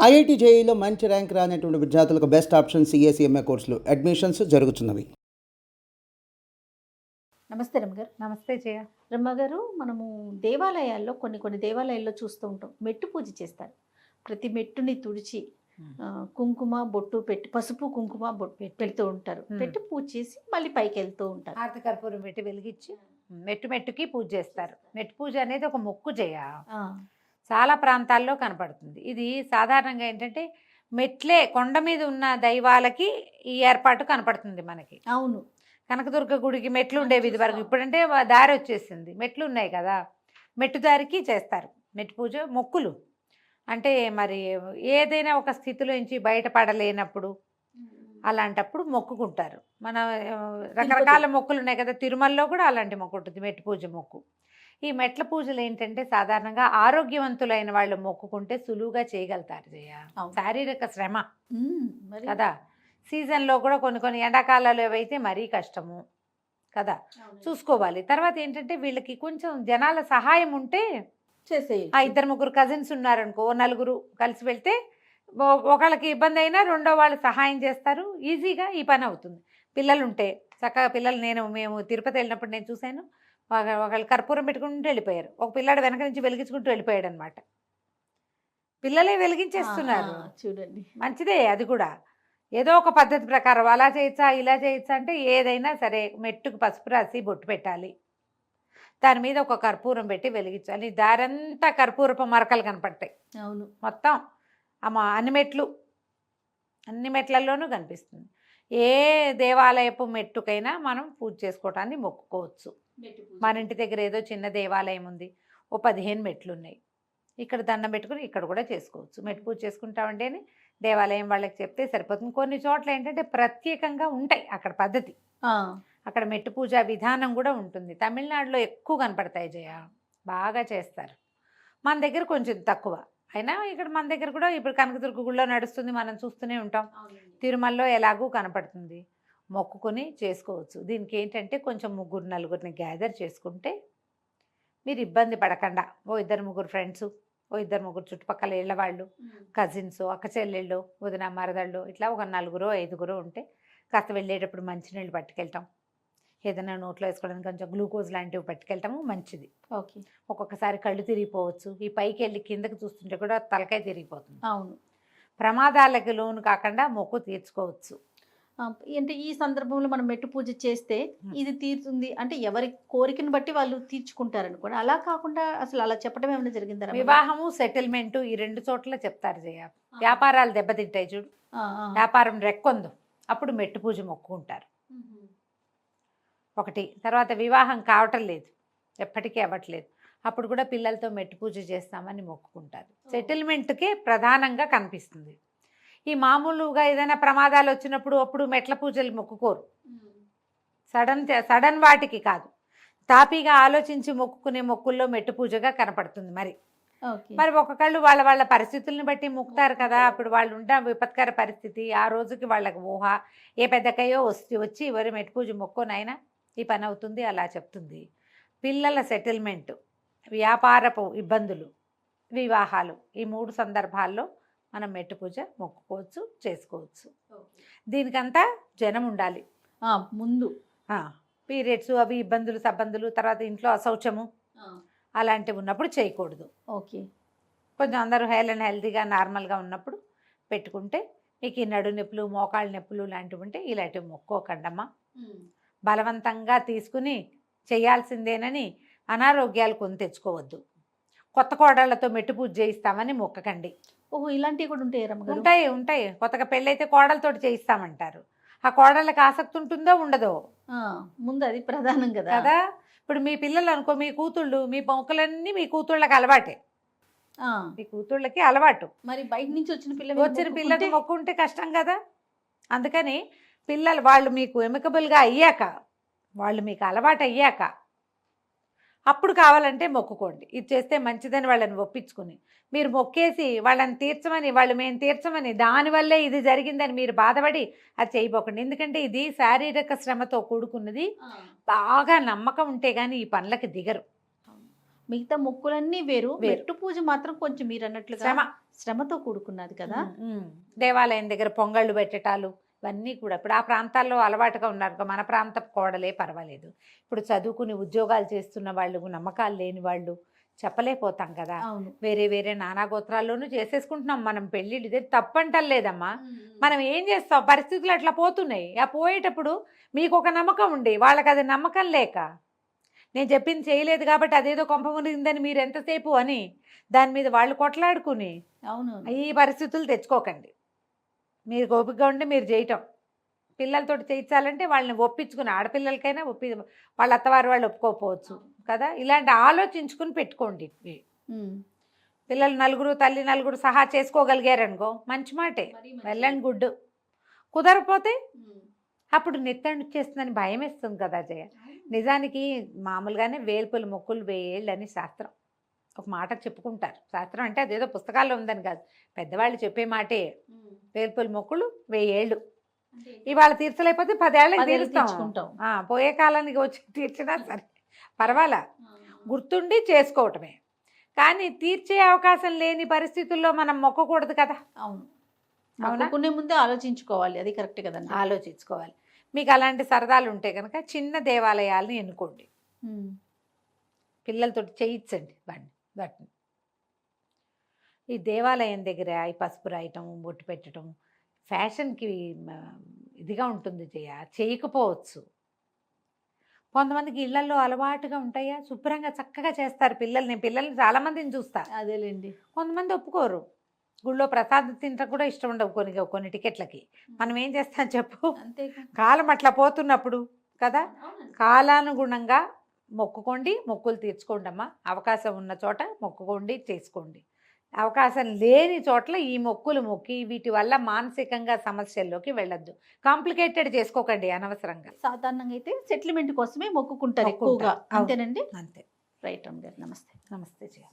IIT జేఈలో మంచి rank రానటువంటి విద్యార్థులకు బెస్ట్ ఆప్షన్ సిఎస్ఈఎంఏ కోర్సులు అడ్మిషన్స్ జరుగుతున్నవి. నమస్తే రమ్మగారు. నమస్తే జయ. రమ్మగారు, మనము దేవాలయాల్లో కొన్ని దేవాలయాల్లో చూస్తూ ఉంటాం, మెట్టు పూజ చేస్తారు. ప్రతి మెట్టుని తుడిచి కుంకుమ బొట్టు పెట్టి, పసుపు కుంకుమ బొట్టు పెడుతూ ఉంటారు. పెట్టి పూజ చేసి మళ్ళీ పైకి వెళ్తూ ఉంటారు. హారతి కర్పూరం పెట్టి వెలిగించి మెట్టుకి పూజ చేస్తారు. మెట్టు పూజ అనేది ఒక మొక్కు జయ. చాలా ప్రాంతాల్లో కనపడుతుంది. ఇది సాధారణంగా ఏంటంటే మెట్లే కొండ మీద ఉన్న దైవాలకి ఈ ఏర్పాటు కనపడుతుంది మనకి. అవును, కనకదుర్గ గుడికి మెట్లు ఉండేవి ఇది వరకు. ఇప్పుడంటే దారి వచ్చేసింది, మెట్లు ఉన్నాయి కదా, మెట్టు దారికి చేస్తారు మెట్టు పూజ. మొక్కులు అంటే మరి ఏదైనా ఒక స్థితిలో నుంచి బయటపడలేనప్పుడు అలాంటప్పుడు మొక్కుకుంటారు. మన రకరకాల మొక్కులు ఉన్నాయి కదా, తిరుమలలో కూడా అలాంటి మొక్కు ఉంటుంది, మెట్టు పూజ మొక్కు. ఈ మెట్ల పూజలు ఏంటంటే సాధారణంగా ఆరోగ్యవంతులైన వాళ్ళు మొక్కుకుంటే సులువుగా చేయగలుగుతారు జయ. శారీరక శ్రమ కదా, సీజన్లో కూడా కొన్ని ఎండాకాలాలు ఏవైతే మరీ కష్టము కదా, చూసుకోవాలి. తర్వాత ఏంటంటే వీళ్ళకి కొంచెం జనాల సహాయం ఉంటే చేసేయి. ఆ 2-3 కజిన్స్ ఉన్నారనుకో, 4 కలిసి వెళ్తే ఒకళ్ళకి ఇబ్బంది అయినా రెండో వాళ్ళు సహాయం చేస్తారు, ఈజీగా ఈ పని అవుతుంది. పిల్లలు ఉంటే చక్కగా పిల్లలు, మేము తిరుపతి వెళ్ళినప్పుడు నేను చూశాను, ఒకళ్ళు కర్పూరం పెట్టుకుంటూ వెళ్ళిపోయారు, ఒక పిల్లాడు వెనక నుంచి వెలిగించుకుంటూ వెళ్ళిపోయాడు అనమాట. పిల్లలే వెలిగించేస్తున్నారు, చూడండి. మంచిదే అది కూడా. ఏదో ఒక పద్ధతి ప్రకారం అలా చేయొచ్చా ఇలా చేయొచ్చా అంటే ఏదైనా సరే మెట్టుకు పసుపు రాసి బొట్టు పెట్టాలి, దాని మీద ఒక కర్పూరం పెట్టి వెలిగించాలి. దారంతా కర్పూరపు మరకలు కనపడతాయి. అవును, మొత్తం అన్ని మెట్లలోనూ కనిపిస్తుంది. ఏ దేవాలయపు మెట్టుకైనా మనం పూజ చేసుకోవటాన్ని మొక్కుకోవచ్చు. మన ఇంటి దగ్గర ఏదో చిన్న దేవాలయం ఉంది, ఓ 15 మెట్లు ఉన్నాయి, ఇక్కడ దండం పెట్టుకుని ఇక్కడ కూడా చేసుకోవచ్చు. మెట్టు పూజ చేసుకుంటామంటేనే దేవాలయం వాళ్ళకి చెప్తే సరిపోతుంది. కొన్ని చోట్ల ఏంటంటే ప్రత్యేకంగా ఉంటాయి అక్కడ పద్ధతి, అక్కడ మెట్టు పూజ విధానం కూడా ఉంటుంది. తమిళనాడులో ఎక్కువ కనపడతాయి జయ, బాగా చేస్తారు. మన దగ్గర కొంచెం తక్కువ అయినా ఇక్కడ మన దగ్గర కూడా ఇప్పుడు కనకదుర్గ గుడిలో నడుస్తుంది, మనం చూస్తూనే ఉంటాం. తిరుమలలో ఎలాగూ కనపడుతుంది, మొక్కుకొని చేసుకోవచ్చు. దీనికి ఏంటంటే కొంచెం 3-4 గ్యాదర్ చేసుకుంటే మీరు ఇబ్బంది పడకుండా, ఓ 2-3 ఫ్రెండ్స్, ఓ 2-3 చుట్టుపక్కల ఇళ్ళ వాళ్ళు, కజిన్స్, అక్క చెల్లెళ్ళు, వదిన మరదళ్ళు, ఇట్లా ఒక 4-5 ఉంటే కాస్త వెళ్ళేటప్పుడు మంచినీళ్ళు పట్టుకెళ్తాం, ఏదైనా నోట్లో వేసుకోవడానికి కొంచెం గ్లూకోజ్ లాంటివి పట్టుకెళ్తాము, మంచిది. ఓకే. ఒక్కొక్కసారి కళ్ళు తిరిగిపోవచ్చు, ఈ పైకి వెళ్ళి కిందకి చూస్తుంటే కూడా తలకాయ తిరిగిపోతుంది. అవును, ప్రమాదాలకు లోను కాకుండా మొక్కు తీర్చుకోవచ్చు. అంటే ఈ సందర్భంలో మనం మెట్టు పూజ చేస్తే ఇది తీరుతుంది అంటే ఎవరి కోరికను బట్టి వాళ్ళు తీర్చుకుంటారు అనుకోండి. అలా కాకుండా అసలు అలా చెప్పడం ఏమైనా జరిగిందా? వివాహము, సెటిల్మెంట్ ఈ 2 చోట్ల చెప్తారు జయ. వ్యాపారాలు దెబ్బతింటాయి చూడు, వ్యాపారం రెక్కొందు, అప్పుడు మెట్టు పూజ మొక్కుకుంటారు. ఒకటి. తర్వాత వివాహం కావటం లేదు, ఎప్పటికీ అవ్వట్లేదు, అప్పుడు కూడా పిల్లలతో మెట్టు పూజ చేస్తామని మొక్కుకుంటారు. సెటిల్మెంట్కే ప్రధానంగా కనిపిస్తుంది. ఈ మామూలుగా ఏదైనా ప్రమాదాలు వచ్చినప్పుడు అప్పుడు మెట్ల పూజలు మొక్కుకోరు, సడన్ వాటికి కాదు, తాపీగా ఆలోచించి మొక్కుకునే మొక్కుల్లో మెట్టు పూజగా కనపడుతుంది. మరి ఒక్కొక్కళ్ళు వాళ్ళ పరిస్థితులను బట్టి మొక్కుతారు కదా, అప్పుడు వాళ్ళు ఉంటే విపత్కర పరిస్థితి, ఆ రోజుకి వాళ్ళకి ఊహ ఏ పెద్దకయ్యో వచ్చి ఎవరు మెట్టు పూజ మొక్కోనైనా ఈ పని అవుతుంది అలా చెప్తుంది. పిల్లల సెటిల్మెంట్, వ్యాపారపు ఇబ్బందులు, వివాహాలు, ఈ 3 సందర్భాల్లో మనం మెట్టు పూజ మొక్కుకోవచ్చు, చేసుకోవచ్చు. దీనికంతా జనం ఉండాలి ముందు. పీరియడ్స్ అవి ఇబ్బందులు సబ్బందులు, తర్వాత ఇంట్లో అశౌచము అలాంటివి ఉన్నప్పుడు చేయకూడదు. ఓకే. కొంచెం అందరూ హెల్తీగా నార్మల్గా ఉన్నప్పుడు పెట్టుకుంటే మీకు ఈ నడు నొప్పులు, మోకాళ్ళ నొప్పులు లాంటివి ఉంటే ఇలాంటివి మొక్కోకండమ్మా. బలవంతంగా తీసుకుని చేయాల్సిందేనని అనారోగ్యాలు కొని తెచ్చుకోవద్దు. కొత్త కోడళ్లతో మెట్టు పూజ చేయిస్తామని మొక్కకండి. ఓహో, ఇలాంటివి కూడా ఉంటాయి? ఉంటాయి. కొత్తగా పెళ్ళైతే కోడలతోటి చేయిస్తామంటారు. ఆ కోడళ్ళకి ఆసక్తి ఉంటుందో ఉండదో, ముందు అది ప్రధానం కదా. ఇప్పుడు మీ పిల్లలు అనుకో, మీ కూతుళ్ళు, మీ మొక్కలన్నీ మీ కూతుళ్ళకి అలవాటే, మీ కూతుళ్ళకి అలవాటు. మరి బయట నుంచి వచ్చిన పిల్లకి మొక్కుంటే కష్టం కదా. అందుకని పిల్లలు వాళ్ళు మీకు ఎమికబుల్గా అయ్యాక, వాళ్ళు మీకు అలవాటు అయ్యాక అప్పుడు కావాలంటే మొక్కుకోండి. ఇది చేస్తే మంచిదని వాళ్ళని ఒప్పించుకుని మీరు మొక్కేసి వాళ్ళని తీర్చమని, వాళ్ళు మేము తీర్చమని, దానివల్లే ఇది జరిగిందని మీరు బాధపడి అది చేయబోకండి. ఎందుకంటే ఇది శారీరక శ్రమతో కూడుకున్నది, బాగా నమ్మకం ఉంటే కానీ ఈ పనులకి దిగరు. మిగతా మొక్కులన్నీ వేరు, మెట్టు పూజ మాత్రం కొంచెం మీరు అన్నట్లుగా శ్రమతో కూడుకున్నది కదా. దేవాలయం దగ్గర పొంగళ్ళు పెట్టటాలు ఇవన్నీ కూడా ఇప్పుడు ఆ ప్రాంతాల్లో అలవాటుగా ఉన్నారు. మన ప్రాంత కోడలే పర్వాలేదు. ఇప్పుడు చదువుకుని ఉద్యోగాలు చేస్తున్న వాళ్ళు, నమ్మకాలు లేని వాళ్ళు చెప్పలేకపోతాం కదా. అవును. వేరే వేరే నానా గోత్రాల్లోనూ చేసేసుకుంటున్నాం మనం పెళ్ళిళ్ళు. ఇదే తప్పంటలేదమ్మా. మనం ఏం చేస్తాం, పరిస్థితులు అట్లా పోతున్నాయి. ఆ పోయేటప్పుడు మీకు ఒక నమ్మకం ఉండి వాళ్ళకి అది నమ్మకం లేక నేను చెప్పింది చేయలేదు కాబట్టి అదేదో కొంప మునిగిందని మీరు ఎంతసేపు అని దాని మీద వాళ్ళు కొట్లాడుకుని అవును. ఈ పరిస్థితులు తెచ్చుకోకండి. మీరు ఓపికగా ఉంటే మీరు చేయటం, పిల్లలతో చేయించాలంటే వాళ్ళని ఒప్పించుకుని, ఆడపిల్లలకైనా వాళ్ళ అత్తవారి వాళ్ళు ఒప్పుకోకపోవచ్చు కదా. ఇలాంటి ఆలోచించుకుని పెట్టుకోండి. పిల్లలు నలుగురు, తల్లి నలుగురు సహా చేసుకోగలిగారనుకో మంచి మాటే, వెళ్ళండి గుడ్డు. కుదరపోతే అప్పుడు నెత్తండి చేస్తుందని భయం వేస్తుంది కదా జయ. నిజానికి మామూలుగానే వేల్పుల మొక్కులు 1000 ఏళ్ళు అని శాస్త్రం ఒక మాట చెప్పుకుంటారు. శాస్త్రం అంటే అదేదో పుస్తకాల్లో ఉందని కాదు, పెద్దవాళ్ళు చెప్పే మాటే. వేల్పుల మొక్కులు 1000 ఏళ్ళు. ఇవాళ తీర్చలేకపోతే 10 ఏళ్ళకి తీర్చుకుంటాం. పోయే కాలానికి వచ్చి తీర్చినా సరే పర్వాలా, గుర్తుండి చేసుకోవటమే. కానీ తీర్చే అవకాశం లేని పరిస్థితుల్లో మనం మొక్కకూడదు కదా. అవును. మొక్కుకునే ముందే ఆలోచించుకోవాలి, అది కరెక్ట్ కదండి. ఆలోచించుకోవాలి. మీకు అలాంటి సరదాలు ఉంటే కనుక చిన్న దేవాలయాలని ఎన్నుకోండి, పిల్లలతో చేయించండి వాటిని. ఈ దేవాలయం దగ్గర ఈ పసుపు రాయటం, బొట్టు పెట్టడం ఫ్యాషన్కి ఇదిగా ఉంటుంది చేయకపోవచ్చు. కొంతమందికి ఇళ్లలో అలవాటుగా ఉంటాయా, శుభ్రంగా చక్కగా చేస్తారు పిల్లలు. నేను పిల్లల్ని చాలామందిని చూస్తా. అదేలేండి. కొంతమంది ఒప్పుకోరు. గుళ్ళో ప్రసాదం తింటా కూడా ఇష్టం ఉండవు కొన్ని టికెట్లకి. మనం ఏం చేస్తాం చెప్పు, అంతే. కాలం అట్లా పోతున్నప్పుడు కదా, కాలానుగుణంగా మొక్కుకోండి, మొక్కులు తీర్చుకోండి అమ్మా. అవకాశం ఉన్న చోట మొక్కుకోండి, చేసుకోండి. అవకాశం లేని చోట్ల ఈ మొక్కులు మొక్కి వీటి వల్ల మానసికంగా సమస్యల్లోకి వెళ్ళొద్దు. కాంప్లికేటెడ్ చేసుకోకండి అనవసరంగా. సాధారణంగా అయితే సెటిల్మెంట్ కోసమే మొక్కుకుంటారు ఎక్కువగా. అంతేనండి. అంతే. రైట్ రమ్మ గారు, నమస్తే. నమస్తే జయ.